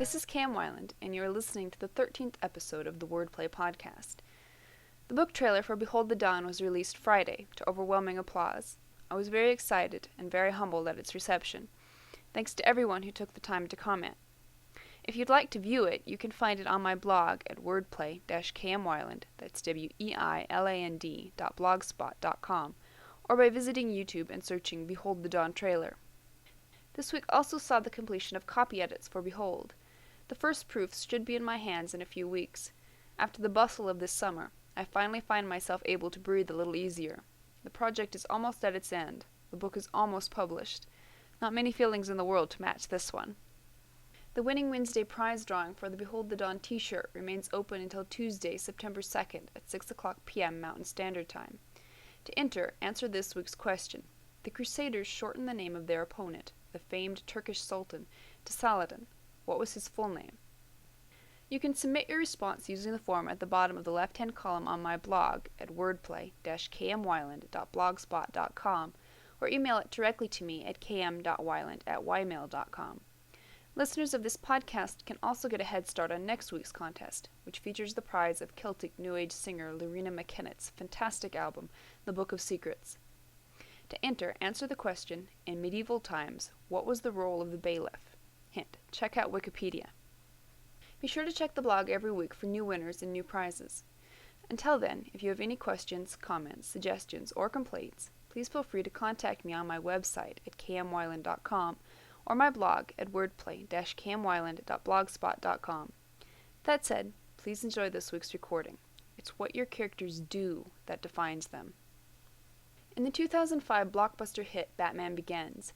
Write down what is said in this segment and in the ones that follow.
This is Cam Weiland, and you are listening to the 13th episode of the Wordplay Podcast. The book trailer for Behold the Dawn was released Friday to overwhelming applause. I was very excited and very humbled at its reception. Thanks to everyone who took the time to comment. If you'd like to view it, you can find it on my blog at wordplay-kmweiland, that's weiland.blogspot.com, or by visiting YouTube and searching Behold the Dawn trailer. This week also saw the completion of copy edits for Behold. The first proofs should be in my hands in a few weeks. After the bustle of this summer, I finally find myself able to breathe a little easier. The project is almost at its end. The book is almost published. Not many feelings in the world to match this one. The Winning Wednesday prize drawing for the Behold the Dawn t-shirt remains open until Tuesday, September 2nd at 6 o'clock p.m. Mountain Standard Time. To enter, answer this week's question. The Crusaders shortened the name of their opponent, the famed Turkish Sultan, to Saladin. What was his full name? You can submit your response using the form at the bottom of the left-hand column on my blog at wordplay-kmweiland.blogspot.com or email it directly to me at km.weiland@ymail.com. Listeners of this podcast can also get a head start on next week's contest, which features the prize of Celtic New Age singer Lorena McKennett's fantastic album, The Book of Secrets. To enter, answer the question, in medieval times, what was the role of the bailiff? Hint, check out Wikipedia. Be sure to check the blog every week for new winners and new prizes. Until then, if you have any questions, comments, suggestions, or complaints, please feel free to contact me on my website at kmweiland.com or my blog at wordplay-kmweiland.blogspot.com. That said, please enjoy this week's recording. It's what your characters do that defines them. In the 2005 blockbuster hit Batman Begins,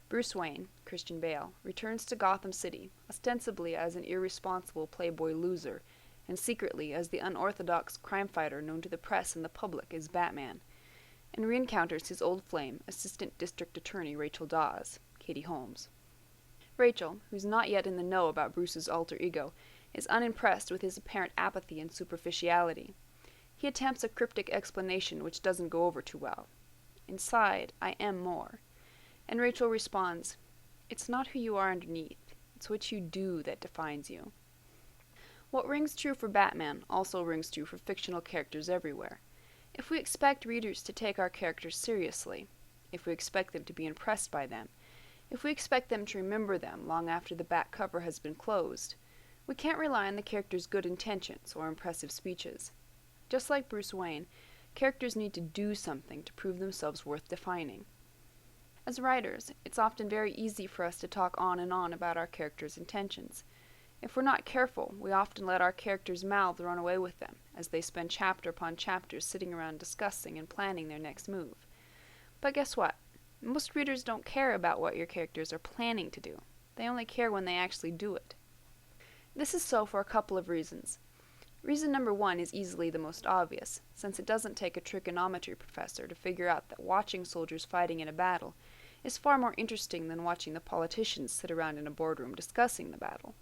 Bruce Wayne, Christian Bale, returns to Gotham City, ostensibly as an irresponsible playboy loser, and secretly as the unorthodox crime fighter known to the press and the public as Batman, and re-encounters his old flame, Assistant District Attorney Rachel Dawes, Katie Holmes. Rachel, who's not yet in the know about Bruce's alter ego, is unimpressed with his apparent apathy and superficiality. He attempts a cryptic explanation which doesn't go over too well. Inside, I am more. And Rachel responds, "It's not who you are underneath, it's what you do that defines you." What rings true for Batman also rings true for fictional characters everywhere. If we expect readers to take our characters seriously, if we expect them to be impressed by them, if we expect them to remember them long after the back cover has been closed, we can't rely on the characters' good intentions or impressive speeches. Just like Bruce Wayne, characters need to do something to prove themselves worth defining. As writers, it's often very easy for us to talk on and on about our characters' intentions. If we're not careful, we often let our characters' mouths run away with them, as they spend chapter upon chapter sitting around discussing and planning their next move. But guess what? Most readers don't care about what your characters are planning to do. They only care when they actually do it. This is so for a couple of reasons. Reason number one is easily the most obvious, since it doesn't take a trigonometry professor to figure out that watching soldiers fighting in a battle is far more interesting than watching the politicians sit around in a boardroom discussing the battle.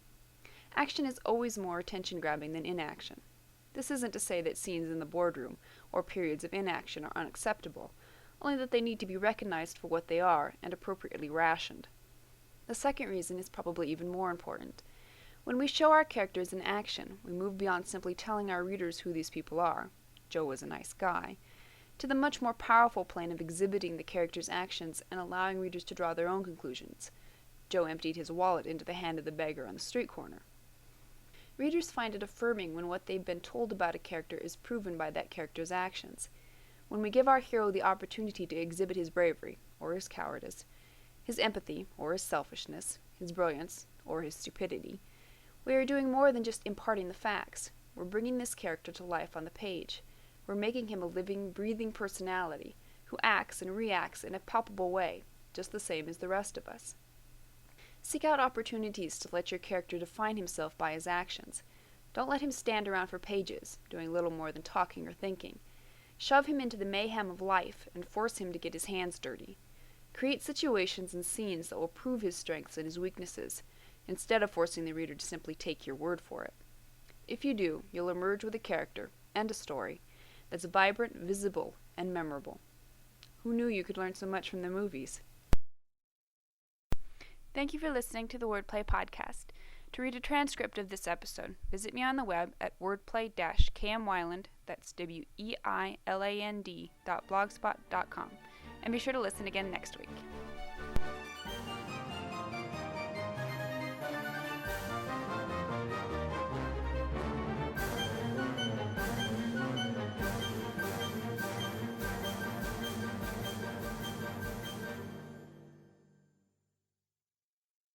Action is always more attention-grabbing than inaction. This isn't to say that scenes in the boardroom or periods of inaction are unacceptable, only that they need to be recognized for what they are and appropriately rationed. The second reason is probably even more important. When we show our characters in action, we move beyond simply telling our readers who these people are, Joe was a nice guy, to the much more powerful plane of exhibiting the character's actions and allowing readers to draw their own conclusions. Joe emptied his wallet into the hand of the beggar on the street corner. Readers find it affirming when what they've been told about a character is proven by that character's actions. When we give our hero the opportunity to exhibit his bravery, or his cowardice, his empathy, or his selfishness, his brilliance, or his stupidity, we are doing more than just imparting the facts. We're bringing this character to life on the page. We're making him a living, breathing personality who acts and reacts in a palpable way, just the same as the rest of us. Seek out opportunities to let your character define himself by his actions. Don't let him stand around for pages, doing little more than talking or thinking. Shove him into the mayhem of life and force him to get his hands dirty. Create situations and scenes that will prove his strengths and his weaknesses, instead of forcing the reader to simply take your word for it. If you do, you'll emerge with a character and a story that's vibrant, visible, and memorable. Who knew you could learn so much from the movies? Thank you for listening to the Wordplay Podcast. To read a transcript of this episode, visit me on the web at wordplay-kmwyland, that's weiland.blogspot.com, and be sure to listen again next week.